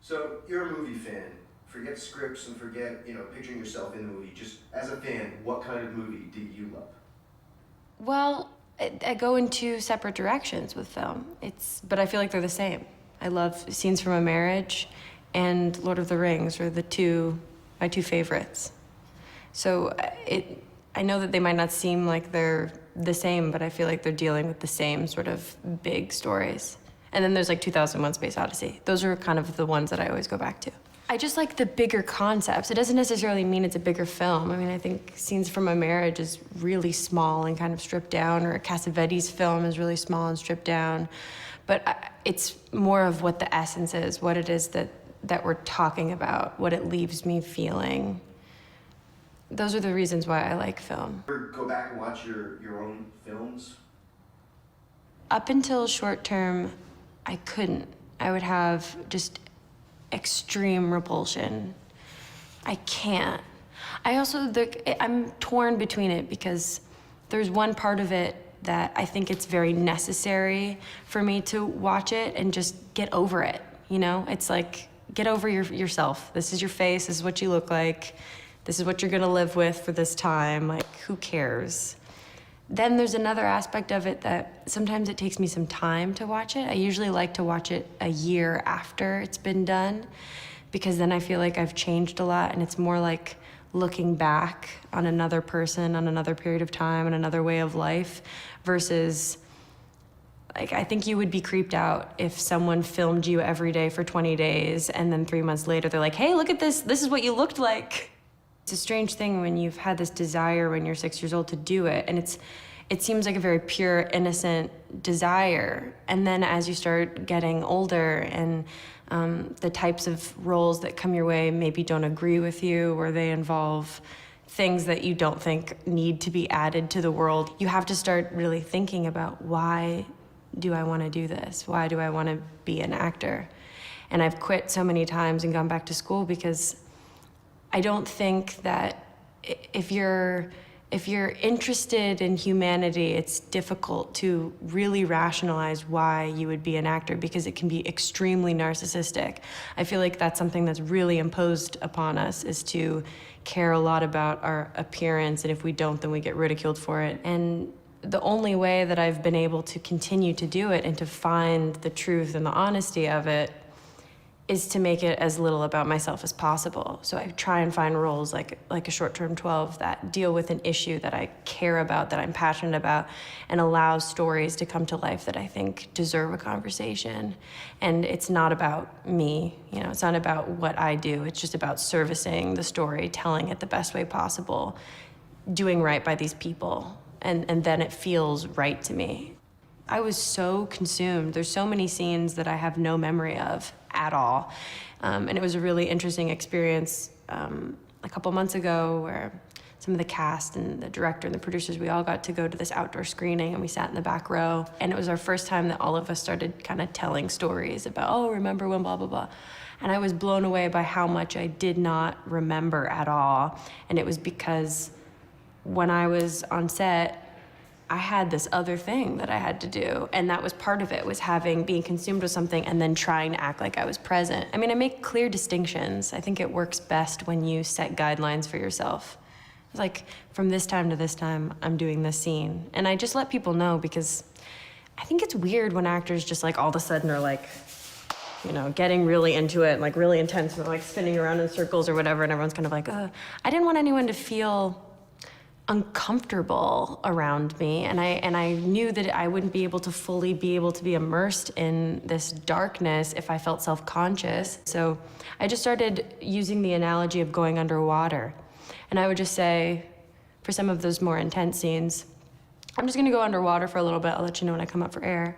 So you're a movie fan. Forget scripts and forget, picturing yourself in the movie. Just as a fan, what kind of movie do you love? Well, I go in two separate directions with film. But I feel like they're the same. I love Scenes from a Marriage and Lord of the Rings are my two favorites. So I know that they might not seem like they're the same, but I feel like they're dealing with the same sort of big stories. And then there's like 2001: Space Odyssey. Those are kind of the ones that I always go back to. I just like the bigger concepts. It doesn't necessarily mean it's a bigger film. I mean, I think Scenes from a Marriage is really small and kind of stripped down, or Cassavetes' film is really small and stripped down. But it's more of what the essence is, what it is that we're talking about, what it leaves me feeling. Those are the reasons why I like film. Ever go back and watch your own films? Up until short term, I couldn't. I would have just extreme repulsion. I can't. I'm torn between it because there's one part of it that I think it's very necessary for me to watch it and just get over it, It's like, get over yourself. This is your face, this is what you look like, this is what you're gonna live with for this time, like, who cares? Then there's another aspect of it that sometimes it takes me some time to watch it. I usually like to watch it a year after it's been done because then I feel like I've changed a lot and it's more like looking back on another person, on another period of time, and another way of life versus, like, I think you would be creeped out if someone filmed you every day for 20 days and then 3 months later they're like, hey, look at this is what you looked like. It's a strange thing when you've had this desire when you're 6 years old to do it, and it seems like a very pure, innocent desire. And then as you start getting older and the types of roles that come your way maybe don't agree with you, or they involve things that you don't think need to be added to the world, you have to start really thinking about, why do I want to do this? Why do I want to be an actor? And I've quit so many times and gone back to school because I don't think that if you're interested in humanity, it's difficult to really rationalize why you would be an actor because it can be extremely narcissistic. I feel like that's something that's really imposed upon us, is to care a lot about our appearance, and if we don't, then we get ridiculed for it. And the only way that I've been able to continue to do it and to find the truth and the honesty of it is to make it as little about myself as possible. So I try and find roles like a short-term 12 that deal with an issue that I care about, that I'm passionate about, and allow stories to come to life that I think deserve a conversation. And it's not about me, it's not about what I do. It's just about servicing the story, telling it the best way possible, doing right by these people. And then it feels right to me. I was so consumed. There's so many scenes that I have no memory of at all. And it was a really interesting experience a couple months ago where some of the cast and the director and the producers, we all got to go to this outdoor screening and we sat in the back row. And it was our first time that all of us started kind of telling stories about, oh, remember when blah, blah, blah. And I was blown away by how much I did not remember at all. And it was because when I was on set, I had this other thing that I had to do, and that was part of it, was being consumed with something and then trying to act like I was present. I mean, I make clear distinctions. I think it works best when you set guidelines for yourself. It's like, from this time to this time, I'm doing this scene. And I just let people know because I think it's weird when actors just like all of a sudden are like, getting really into it and like really intense and like spinning around in circles or whatever, and everyone's kind of like, I didn't want anyone to feel uncomfortable around me, and I knew that I wouldn't be able to fully be immersed in this darkness if I felt self-conscious. So I just started using the analogy of going underwater. And I would just say, for some of those more intense scenes, I'm just gonna go underwater for a little bit, I'll let you know when I come up for air.